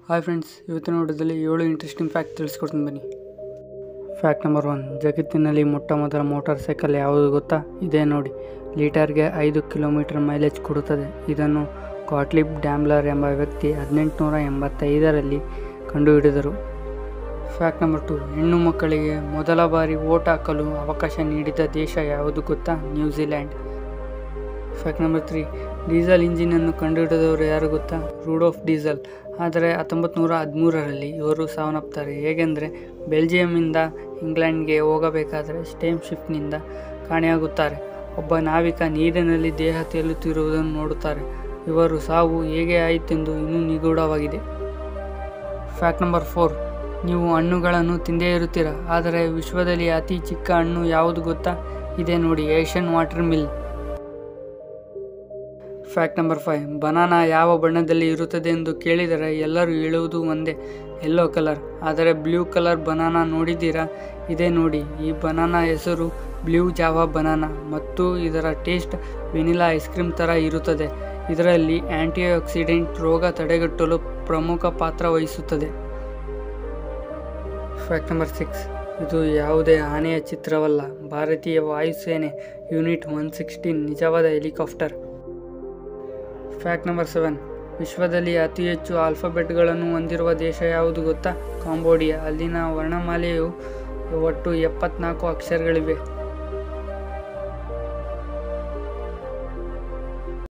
Hi friends, ಇವತ್ತಿನ ನೋಟದಲ್ಲಿ 7 interesting fact ತಿಳಿಸ್ಕೊಡ್ತೀನಿ ಬನ್ನಿ. ಫ್ಯಾಕ್ಟ್ ನಂಬರ್ 1, ಜಗತ್ತಿನಲ್ಲಿ ಮೊಟ್ಟ ಮೊದಲ ಮೋಟಾರ್ ಸೈಕಲ್ ಯಾವುದು ಗೊತ್ತಾ? ಇದೇ ನೋಡಿ. ಲೀಟರ್ಗೆ 5 ಕಿಲೋಮೀಟರ್ ಮೈಲೇಜ್ ಕೊಡುತ್ತದೆ. ಇದನ್ನು ಗಾಟ್ಲಿಬ್ ಡ್ಯಾಮ್ಲರ್ ಎಂಬ ವ್ಯಕ್ತಿ 1885ರಲ್ಲಿ ಕಂಡುಹಿಡಿದರು. ಫ್ಯಾಕ್ಟ್ ನಂಬರ್ 2, ಹೆಣ್ಣು ಮಕ್ಕಳಿಗೆ ಮೊದಲ ಬಾರಿ ವೋಟ್ ಹಾಕಲು ಅವಕಾಶ ನೀಡಿದ ದೇಶ ಯಾವುದು ಗೊತ್ತಾ? ನ್ಯೂಜಿಲ್ಯಾಂಡ್. ಫ್ಯಾಕ್ಟ್ ನಂಬರ್ 3, ಡೀಸೆಲ್ ಇಂಜಿನನ್ನು ಕಂಡುಹಿಡಿದವರು ಯಾರು ಗೊತ್ತಾ? ರೂಡೋಲ್ಫ್ ಡೀಸೆಲ್. ಆದರೆ 1913ರಲ್ಲಿ ಇವರು ಸಾವನ್ನಪ್ತಾರೆ. ಹೇಗೆಂದರೆ ಬೆಲ್ಜಿಯಂನಿಂದ ಇಂಗ್ಲೆಂಡ್ಗೆ ಹೋಗಬೇಕಾದರೆ ಸ್ಟೀಮ್ ಶಿಪ್ನಿಂದ ಕಾಣೆಯಾಗುತ್ತಾರೆ. ಒಬ್ಬ ನಾವಿಕ ನೀರಿನಲ್ಲಿ ದೇಹ ತೇಲುತ್ತಿರುವುದನ್ನು ನೋಡುತ್ತಾರೆ. ಇವರು ಸಾವು ಹೇಗೆ ಆಯಿತೆಂದು ಇನ್ನೂ ನಿಗೂಢವಾಗಿದೆ. ಫ್ಯಾಕ್ಟ್ ನಂಬರ್ 4, ನೀವು ಹಣ್ಣುಗಳನ್ನು ತಿಂದೇ ಇರುತ್ತೀರ, ಆದರೆ ವಿಶ್ವದಲ್ಲಿ ಅತಿ ಚಿಕ್ಕ ಹಣ್ಣು ಯಾವುದು ಗೊತ್ತಾ? ಇದೇ ನೋಡಿ, Asian water mill. Fact number 5, banana ಯಾವ ಬಣ್ಣದಲ್ಲಿ ಇರುತ್ತದೆ ಎಂದು ಕೇಳಿದರೆ ಎಲ್ಲರೂ ಹೇಳುವುದು ಒಂದೇ, ಯೆಲ್ಲೋ ಕಲರ್. ಆದರೆ ಬ್ಲೂ ಕಲರ್ ಬನಾನಾ ನೋಡಿದ್ದೀರಾ? ಇದೇ ನೋಡಿ, ಈ ಬನಾನಾ ಹೆಸರು ಬ್ಲೂ ಜಾವಾ ಬನಾನಾ ಮತ್ತು ಇದರ ಟೇಸ್ಟ್ ವೆನಿಲಾ ಐಸ್ ಕ್ರೀಮ್ ಥರ ಇರುತ್ತದೆ. ಇದರಲ್ಲಿ ಆ್ಯಂಟಿ ಆಕ್ಸಿಡೆಂಟ್ ರೋಗ ತಡೆಗಟ್ಟಲು ಪ್ರಮುಖ ಪಾತ್ರ ವಹಿಸುತ್ತದೆ. ಫ್ಯಾಕ್ಟ್ ನಂಬರ್ 6, ಇದು ಯಾವುದೇ ಆನೆಯ ಚಿತ್ರವಲ್ಲ. ಭಾರತೀಯ ವಾಯುಸೇನೆ ಯೂನಿಟ್ 116 ನಿಜವಾದ ಹೆಲಿಕಾಪ್ಟರ್. ಫ್ಯಾಕ್ಟ್ ನಂಬರ್ 7, ವಿಶ್ವದಲ್ಲಿ ಅತಿ ಹೆಚ್ಚು ಆಲ್ಫಾಬೆಟ್ಗಳನ್ನು ಹೊಂದಿರುವ ದೇಶ ಯಾವುದು ಗೊತ್ತಾ? ಕಾಂಬೋಡಿಯಾ. ಅಲ್ಲಿನ ವರ್ಣಮಾಲೆಯು ಒಟ್ಟು 74 ಅಕ್ಷರಗಳಿವೆ.